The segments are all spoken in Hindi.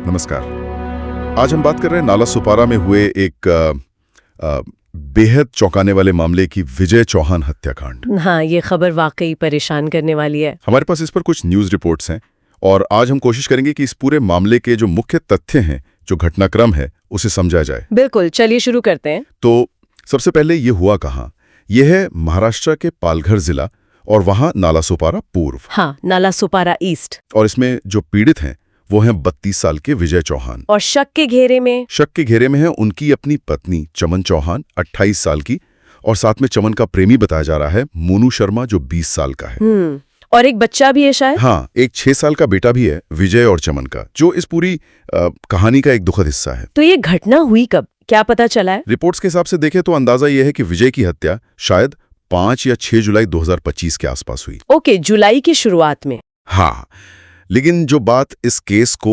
नमस्कार। आज हम बात कर रहे हैं नाला सुपारा में हुए एक बेहद चौंकाने वाले मामले की, विजय चौहान हत्याकांड। हाँ, ये खबर वाकई परेशान करने वाली है। हमारे पास इस पर कुछ न्यूज़ रिपोर्ट्स हैं और आज हम कोशिश करेंगे कि इस पूरे मामले के जो मुख्य तथ्य हैं, जो घटनाक्रम है, उसे समझा जाए। बिल्कुल, चलिए शुरू करते हैं। तो सबसे पहले ये हुआ कहाँ? यह है महाराष्ट्र के पालघर जिला और वहाँ नाला सुपारा पूर्व। हाँ, नाला सुपारा ईस्ट। और इसमें जो पीड़ित हैं वो हैं 32 साल के विजय चौहान। और शक के घेरे में है उनकी अपनी पत्नी चमन चौहान 28 साल की, और साथ में चमन का प्रेमी बताया जा रहा है मोनू शर्मा, जो 20 साल का है। और एक बच्चा भी है शायद। हाँ, एक 6 साल का बेटा भी है विजय और चमन का, जो इस पूरी कहानी का एक दुखद हिस्सा है। तो ये घटना हुई कब, क्या पता चला है? रिपोर्ट्स के हिसाब से देखें तो अंदाजा यह है कि विजय की हत्या शायद 5 या 6 जुलाई 2025 के आसपास हुई। ओके, जुलाई की शुरुआत में। हाँ, लेकिन जो बात इस केस को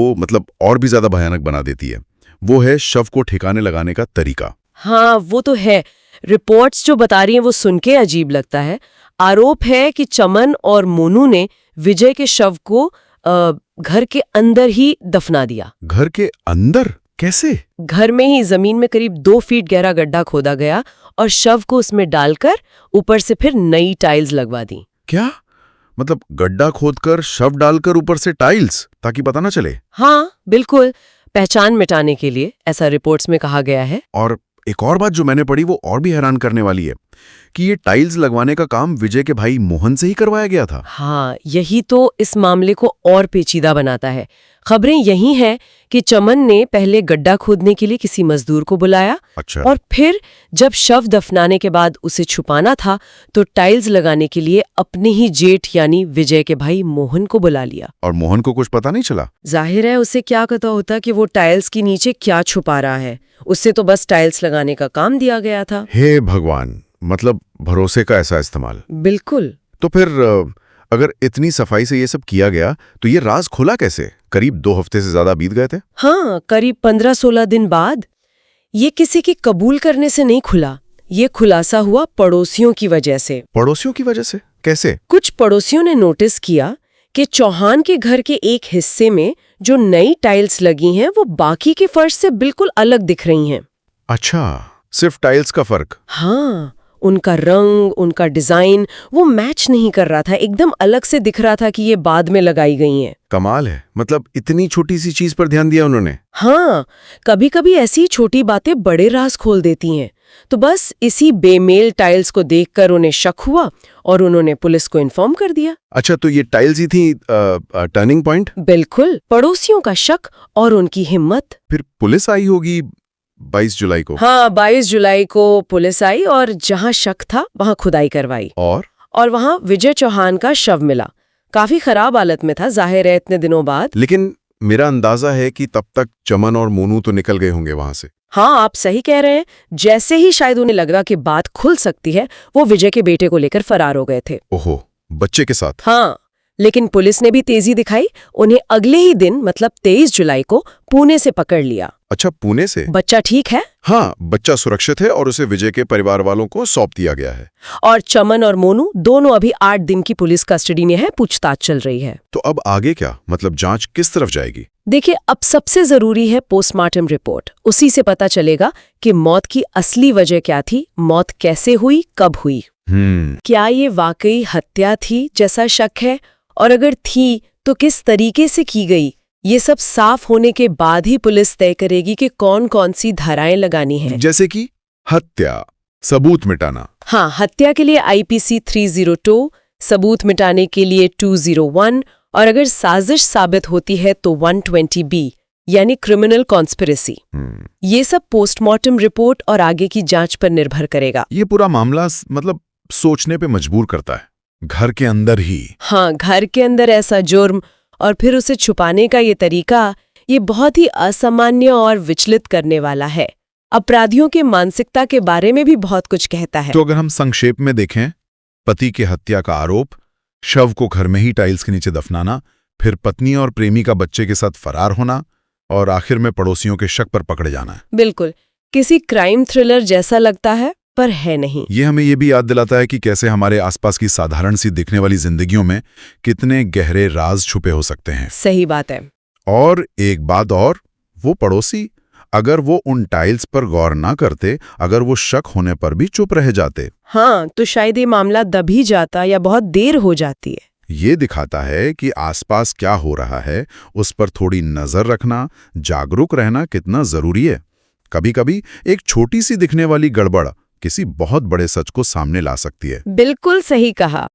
और भी ज्यादा भयानक बना देती है वो है शव को ठिकाने लगाने का तरीका। हाँ, वो तो है। रिपोर्ट्स जो बता रही हैं वो सुन के अजीब लगता है। आरोप है कि चमन और मोनू ने विजय के शव को घर के अंदर ही दफना दिया। घर के अंदर कैसे? घर में ही जमीन में करीब 2 फीट गहरा गड्ढा खोदा गया और शव को उसमें डालकर ऊपर से फिर नई टाइल्स लगवा दी। क्या गड्ढा खोदकर शव डालकर ऊपर से टाइल्स, ताकि पता ना चले? हाँ बिल्कुल, पहचान मिटाने के लिए, ऐसा रिपोर्ट्स में कहा गया है। और एक और बात जो मैंने पढ़ी वो और भी हैरान करने वाली है कि ये टाइल्स लगवाने का काम विजय के भाई मोहन से ही करवाया गया था। हाँ, यही तो इस मामले को और पेचीदा बनाता है। खबरें यही हैं कि चमन ने पहले गड्ढा खोदने के लिए किसी मजदूर को बुलाया। अच्छा। और फिर जब शव दफनाने के बाद उसे छुपाना था तो टाइल्स लगाने के लिए अपने ही जेठ यानी विजय के भाई मोहन को बुला लिया। और मोहन को कुछ पता नहीं चला? जाहिर है, उसे क्या पता होता कि वो टाइल्स के नीचे क्या छुपा रहा है। उससे तो बस टाइल्स लगाने का काम दिया गया था। हे भगवान, भरोसे का ऐसा इस्तेमाल। बिल्कुल। तो फिर अगर इतनी सफाई से ये सब किया गया तो ये राज खुला कैसे? करीब 2 हफ्ते से ज्यादा बीत गए थे। हाँ, करीब 15-16 दिन बाद। ये किसी के कबूल करने से नहीं खुला, ये खुलासा हुआ पड़ोसियों की वजह से। पड़ोसियों की वजह से कैसे? कुछ पड़ोसियों ने नोटिस किया कि चौहान के घर के एक हिस्से में जो नई टाइल्स लगी हैं वो बाकी के फर्श से बिल्कुल अलग दिख रही हैं। अच्छा, सिर्फ टाइल्स का फर्क? हाँ, उनका रंग, उनका डिजाइन वो मैच नहीं कर रहा था, एकदम अलग से दिख रहा था कि ये बाद में लगाई गई हैं। कमाल है, इतनी छोटी सी चीज पर ध्यान दिया उन्होंने। हाँ, कभी कभी ऐसी छोटी बातें बड़े राज खोल देती हैं। तो बस इसी बेमेल टाइल्स को देखकर उन्हें शक हुआ और उन्होंने पुलिस को इन्फॉर्म कर दिया। अच्छा, तो ये टाइल्स ही थी टर्निंग पॉइंट? बिल्कुल, पड़ोसियों का शक और उनकी हिम्मत। फिर पुलिस आई होगी 22 जुलाई को। हाँ, 22 जुलाई को पुलिस आई और जहां शक था वहां खुदाई करवाई। और वहां विजय चौहान का शव मिला। काफी खराब हालत में था, जाहिर है इतने दिनों बाद। लेकिन मेरा अंदाजा है कि तब तक चमन और मोनू तो निकल गए होंगे वहां से। हाँ, आप सही कह रहे हैं। जैसे ही शायद उन्हें लगा कि बात खुल सकती है, वो विजय के बेटे को लेकर फरार हो गए थे। ओहो, बच्चे के साथ? हाँ, लेकिन पुलिस ने भी तेजी दिखाई। उन्हें अगले ही दिन 23 जुलाई को पुणे से पकड़ लिया। अच्छा, पुणे से? बच्चा ठीक है? हाँ, बच्चा सुरक्षित है और उसे विजय के परिवार वालों को सौंप दिया गया है। और चमन और मोनू दोनों अभी 8 दिन की पुलिस कस्टडी में है, पूछताछ चल रही है। तो अब आगे क्या? जांच किस तरफ जाएगी? देखिए, अब सबसे जरूरी है पोस्टमार्टम रिपोर्ट। उसी से पता चलेगा कि मौत की असली वजह क्या थी, मौत कैसे हुई, कब हुई। क्या ये वाकई हत्या थी जैसा शक है, और अगर थी तो किस तरीके से की गई? ये सब साफ होने के बाद ही पुलिस तय करेगी कि कौन कौन सी धाराएं लगानी हैं। जैसे कि हत्या, सबूत मिटाना। हाँ, हत्या के लिए IPC 302, सबूत मिटाने के लिए 201, और अगर साजिश साबित होती है तो 120B यानी क्रिमिनल कॉन्स्पिरेसी। ये सब पोस्टमार्टम रिपोर्ट और आगे की जांच पर निर्भर करेगा। ये पूरा मामला सोचने पे मजबूर करता है। घर के अंदर ही? हाँ, घर के अंदर ऐसा जुर्म और फिर उसे छुपाने का ये तरीका, ये बहुत ही असामान्य और विचलित करने वाला है। अपराधियों के मानसिकता के बारे में भी बहुत कुछ कहता है। तो अगर हम संक्षेप में देखें, पति के हत्या का आरोप, शव को घर में ही टाइल्स के नीचे दफनाना, फिर पत्नी और प्रेमी का बच्चे के साथ फरार होना, और आखिर में पड़ोसियों के शक पर पकड़े जाना है। बिल्कुल, किसी क्राइम थ्रिलर जैसा लगता है पर है नहीं। ये हमें ये भी याद दिलाता है कि कैसे हमारे आसपास की साधारण सी दिखने वाली जिंदगियों में कितने गहरे राज छुपे हो सकते हैं। सही बात है। और एक बात और, वो पड़ोसी, अगर वो उन टाइल्स पर गौर ना करते, अगर वो शक होने पर भी चुप रह जाते, हाँ, तो शायद ये मामला दब ही जाता या बहुत देर हो जाती है। ये दिखाता है कि आसपास क्या हो रहा है, उस पर थोड़ी नजर रखना, जागरूक रहना कितना जरूरी है। कभी-कभी एक छोटी सी दिखने वाली गड़बड़ किसी बहुत बड़े सच को सामने ला सकती है। बिल्कुल सही कहा।